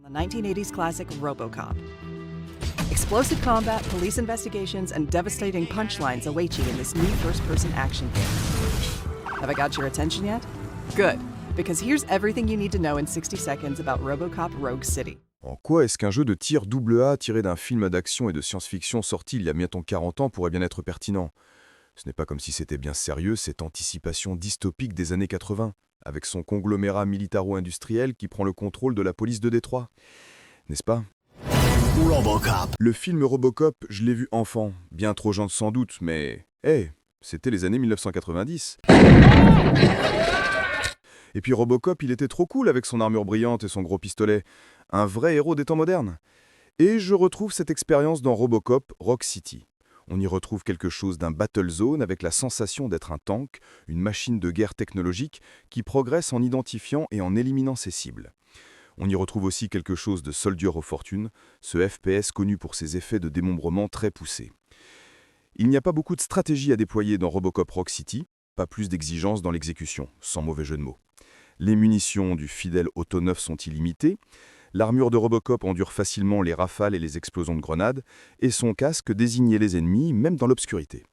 On the 1980s classic RoboCop. Explosive combat, police investigations, and devastating punchlines await you in this new first-person action game. Have I got your attention yet? Good, because here's everything you need to know in 60 seconds about RoboCop Rogue City. En quoi est-ce qu'un jeu de tir AA tiré d'un film d'action et de science-fiction sorti il y a bientôt 40 ans pourrait bien être pertinent? Ce n'est pas comme si c'était bien sérieux cette anticipation dystopique des années 80, avec son conglomérat militaro-industriel qui prend le contrôle de la police de Détroit. N'est-ce pas? RoboCop. Le film Robocop, je l'ai vu enfant, bien trop jeune sans doute, mais... c'était les années 1990. Et puis Robocop, il était trop cool avec son armure brillante et son gros pistolet. Un vrai héros des temps modernes. Et je retrouve cette expérience dans Robocop Rogue City. On y retrouve quelque chose d'un battle zone avec la sensation d'être un tank, une machine de guerre technologique qui progresse en identifiant et en éliminant ses cibles. On y retrouve aussi quelque chose de Soldier of Fortune, ce FPS connu pour ses effets de démembrement très poussés. Il n'y a pas beaucoup de stratégie à déployer dans Robocop Rogue City, pas plus d'exigence dans l'exécution, sans mauvais jeu de mots. Les munitions du fidèle Auto 9 sont illimitées, l'armure de Robocop endure facilement les rafales et les explosions de grenades, et son casque désignait les ennemis, même dans l'obscurité.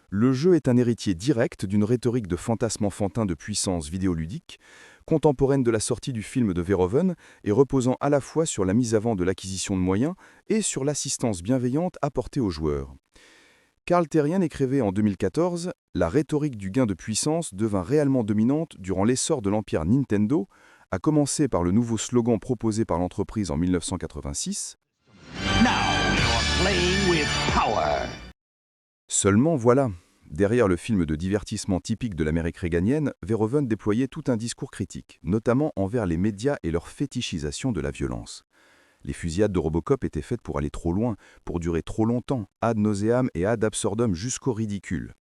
Le jeu est un héritier direct d'une rhétorique de fantasme enfantin de puissance vidéoludique, contemporaine de la sortie du film de Verhoeven et reposant à la fois sur la mise avant de l'acquisition de moyens et sur l'assistance bienveillante apportée aux joueurs. Carl Terrien écrivait en 2014 « La rhétorique du gain de puissance devint réellement dominante durant l'essor de l'empire Nintendo, à commencer par le nouveau slogan proposé par l'entreprise en 1986. Now you're playing with power. » Seulement voilà, derrière le film de divertissement typique de l'Amérique réganienne, Verhoeven déployait tout un discours critique, notamment envers les médias et leur fétichisation de la violence. Les fusillades de Robocop étaient faites pour aller trop loin, pour durer trop longtemps, ad nauseam et ad absurdum jusqu'au ridicule.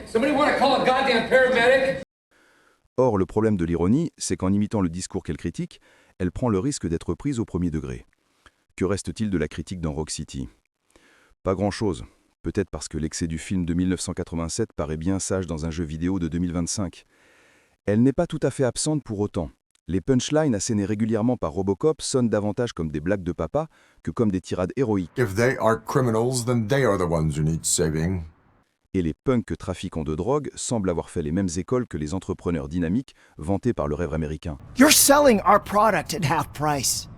Somebody want to call a goddamn paramedic? Or, le problème de l'ironie, c'est qu'en imitant le discours qu'elle critique, elle prend le risque d'être prise au premier degré. Que reste-t-il de la critique dans Rogue City? Pas grand-chose. Peut-être parce que l'excès du film de 1987 paraît bien sage dans un jeu vidéo de 2025. Elle n'est pas tout à fait absente pour autant. Les punchlines assénées régulièrement par Robocop sonnent davantage comme des blagues de papa que comme des tirades héroïques. If they are criminals, then they are the ones who need saving. Et les punks trafiquants de drogue semblent avoir fait les mêmes écoles que les entrepreneurs dynamiques vantés par le rêve américain. You're selling our product at half price.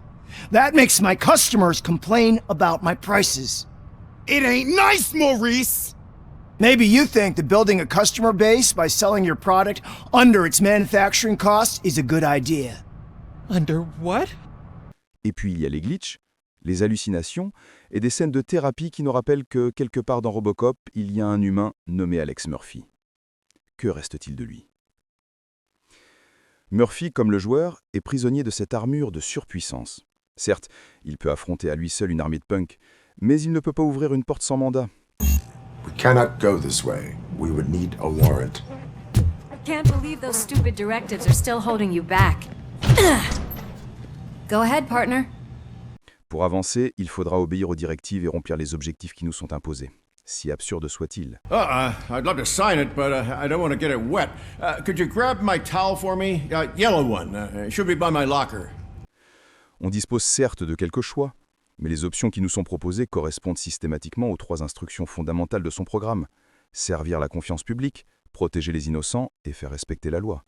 That makes my customers complain about my prices. It ain't nice, Maurice! Maybe you think that building a customer base by selling your product under its manufacturing cost is a good idea. Under what? Et puis il y a les glitches, les hallucinations et des scènes de thérapie qui nous rappellent que, quelque part dans Robocop, il y a un humain nommé Alex Murphy. Que reste-t-il de lui? Murphy, comme le joueur, est prisonnier de cette armure de surpuissance. Certes, il peut affronter à lui seul une armée de punks, mais il ne peut pas ouvrir une porte sans mandat. We cannot go this way. We would need a warrant. I can't believe those stupid directives are still holding you back. Go ahead, partner. Pour avancer, il faudra obéir aux directives et remplir les objectifs qui nous sont imposés. Si absurde soit-il. I'd love to sign it, but I don't want to get it wet. Could you grab my towel for me? Yellow one. It should be by my locker. On dispose certes de quelques choix, mais les options qui nous sont proposées correspondent systématiquement aux 3 instructions fondamentales de son programme. Servir la confiance publique, protéger les innocents et faire respecter la loi.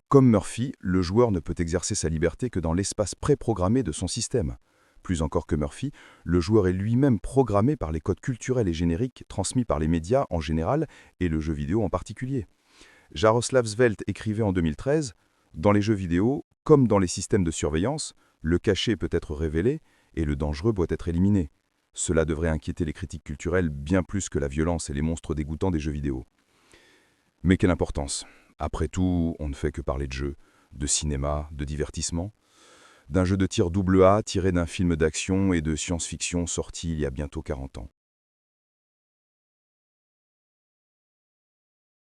Comme Murphy, le joueur ne peut exercer sa liberté que dans l'espace préprogrammé de son système. Plus encore que Murphy, le joueur est lui-même programmé par les codes culturels et génériques transmis par les médias en général et le jeu vidéo en particulier. Jaroslav Svelte écrivait en 2013 « Dans les jeux vidéo, comme dans les systèmes de surveillance, le caché peut être révélé et le dangereux doit être éliminé. Cela devrait inquiéter les critiques culturelles bien plus que la violence et les monstres dégoûtants des jeux vidéo. » Mais quelle importance? Après tout, on ne fait que parler de jeux, de cinéma, de divertissement. d'un jeu de tir AA tiré d'un film d'action et de science-fiction sorti il y a bientôt 40 ans.